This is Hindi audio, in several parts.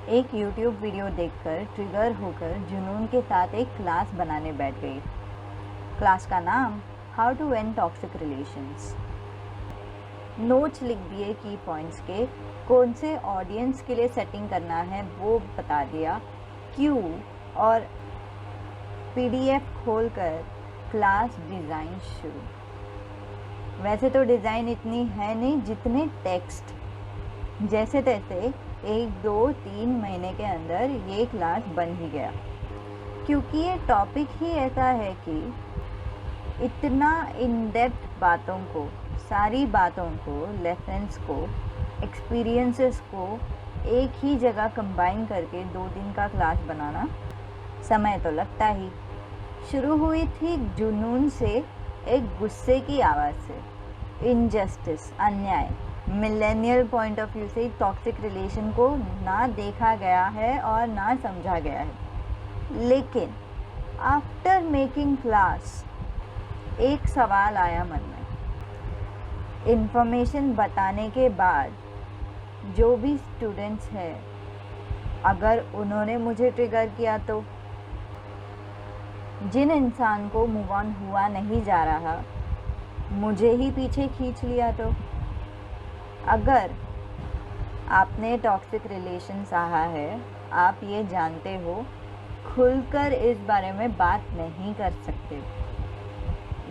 एक YouTube वीडियो देखकर ट्रिगर होकर जुनून के साथ एक क्लास बनाने बैठ गई। क्लास का नाम how to end toxic relations. Notes लिख दिए की पॉइंट्स के, कौन से ऑडियंस के लिए सेटिंग करना है वो बता दिया, क्यों, और PDF खोलकर क्लास डिज़ाइन शुरू। वैसे तो डिज़ाइन इतनी है नहीं जितने टेक्स्ट। जैसे तैसे 1-2-3 महीने के अंदर ये क्लास बन ही गया, क्योंकि ये टॉपिक ही ऐसा है कि इतना इन डेप्थ बातों को, सारी बातों को, लेसन्स को, एक्सपीरियंसेस को एक ही जगह कंबाइन करके 2 दिन का क्लास बनाना समय तो लगता ही। शुरू हुई थी जुनून से, एक गुस्से की आवाज़ से, इनजस्टिस, अन्याय, मिलेनियल पॉइंट ऑफ व्यू से टॉक्सिक रिलेशन को ना देखा गया है और ना समझा गया है। लेकिन आफ्टर मेकिंग क्लास एक सवाल आया मन में। इन्फॉर्मेशन बताने के बाद जो भी स्टूडेंट्स हैं, अगर उन्होंने मुझे ट्रिगर किया तो, जिन इंसान को मूव ऑन हुआ नहीं जा रहा मुझे ही पीछे खींच लिया तो, अगर आपने टॉक्सिक रिलेशन सहा है, आप ये जानते हो, खुलकर इस बारे में बात नहीं कर सकते।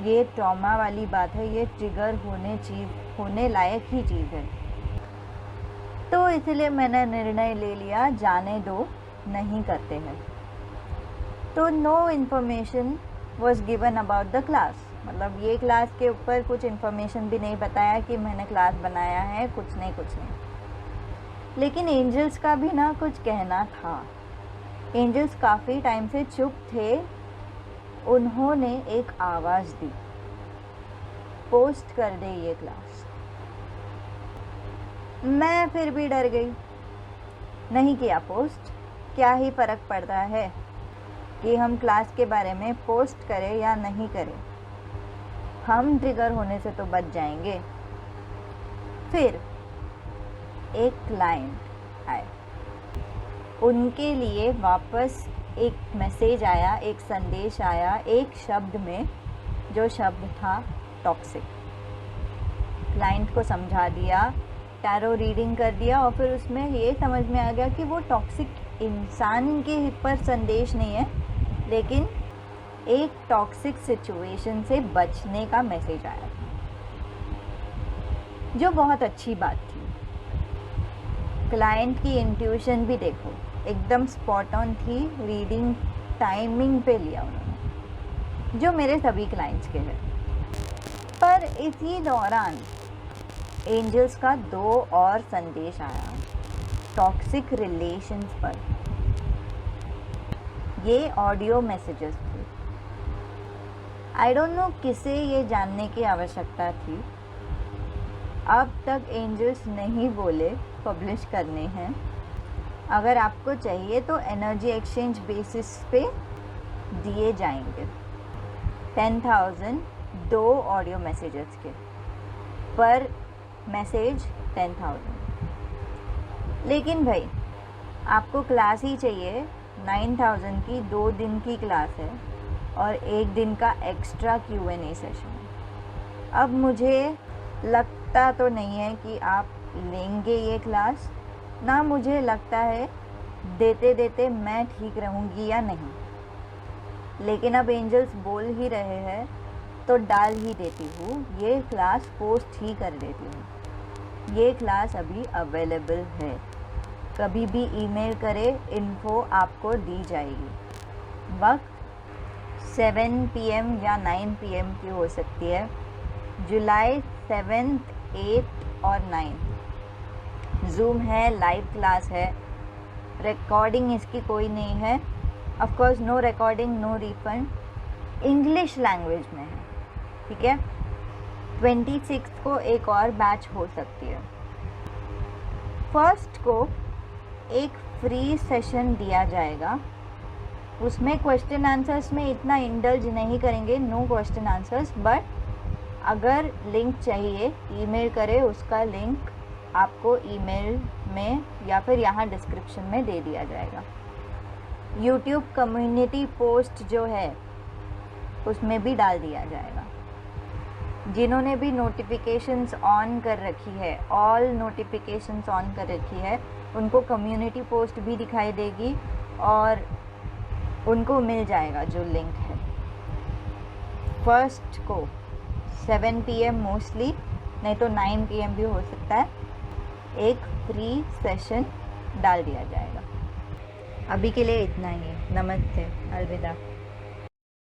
ये ट्रॉमा वाली बात है, ये ट्रिगर होने लायक ही चीज़ है। तो इसलिए मैंने निर्णय ले लिया, जाने दो, नहीं करते हैं। तो no information was given about the class, मतलब ये क्लास के ऊपर कुछ इन्फॉर्मेशन भी नहीं बताया कि मैंने क्लास बनाया है, कुछ नहीं। लेकिन एंजल्स का भी ना कुछ कहना था। एंजल्स काफ़ी टाइम से चुप थे। उन्होंने एक आवाज़ दी, पोस्ट कर दे ये क्लास। मैं फिर भी डर गई, नहीं किया पोस्ट। क्या ही फ़र्क पड़ता है कि हम क्लास के बारे में पोस्ट करें या नहीं करें, हम ट्रिगर होने से तो बच जाएंगे। फिर एक क्लाइंट आए, उनके लिए वापस एक मैसेज आया, एक संदेश आया, एक शब्द में, जो शब्द था टॉक्सिक। क्लाइंट को समझा दिया, टैरो रीडिंग कर दिया, और फिर उसमें ये समझ में आ गया कि वो टॉक्सिक इंसान के पर संदेश नहीं है, लेकिन एक टॉक्सिक सिचुएशन से बचने का मैसेज आया, जो बहुत अच्छी बात थी। क्लाइंट की इंट्यूशन भी देखो, एकदम स्पॉट ऑन थी। रीडिंग टाइमिंग पे लिया उन्होंने, जो मेरे सभी क्लाइंट्स के हैं। पर इसी दौरान एंजल्स का 2 और संदेश आया टॉक्सिक रिलेशंस पर। ये ऑडियो मैसेजेस थे। आई डोंट नो किसे ये जानने की आवश्यकता थी। अब तक एंजल्स नहीं बोले पब्लिश करने हैं। अगर आपको चाहिए तो एनर्जी एक्सचेंज बेसिस पे दिए जाएंगे। 10,000 2 ऑडियो मैसेजेस के, पर मैसेज 10,000। लेकिन भाई आपको क्लास ही चाहिए, 9,000 की 2 दिन की क्लास है और 1 दिन का एक्स्ट्रा Q&A सेशन है। अब मुझे लगता तो नहीं है कि आप लेंगे ये क्लास, ना मुझे लगता है देते देते मैं ठीक रहूँगी या नहीं। लेकिन अब एंजल्स बोल ही रहे हैं तो डाल ही देती हूँ, ये क्लास पोस्ट ही कर देती हूँ। ये क्लास अभी अवेलेबल है, कभी भी ईमेल करें, इन्फो आपको दी जाएगी। वक्त 7 PM या 9 PM की हो सकती है। जुलाई 7, 8 और 9 जूम है, लाइव क्लास है। रिकॉर्डिंग इसकी कोई नहीं है, of course no recording, no refund. English language में है, ठीक है। 26 को एक और बैच हो सकती है। फर्स्ट को एक फ्री सेशन दिया जाएगा, उसमें क्वेश्चन आंसर्स में इतना इंडल्ज नहीं करेंगे, नो क्वेश्चन आंसर्स। बट अगर लिंक चाहिए ईमेल करें, उसका लिंक आपको ईमेल में या फिर यहाँ डिस्क्रिप्शन में दे दिया जाएगा। यूट्यूब कम्युनिटी पोस्ट जो है उसमें भी डाल दिया जाएगा। जिन्होंने भी नोटिफिकेशंस ऑन कर रखी है, ऑल नोटिफिकेशंस ऑन कर रखी है, उनको कम्युनिटी पोस्ट भी दिखाई देगी और उनको मिल जाएगा जो लिंक है। फर्स्ट को 7 PM मोस्टली, नहीं तो 9 PM भी हो सकता है, एक फ्री सेशन डाल दिया जाएगा। अभी के लिए इतना ही। नमस्ते, अलविदा।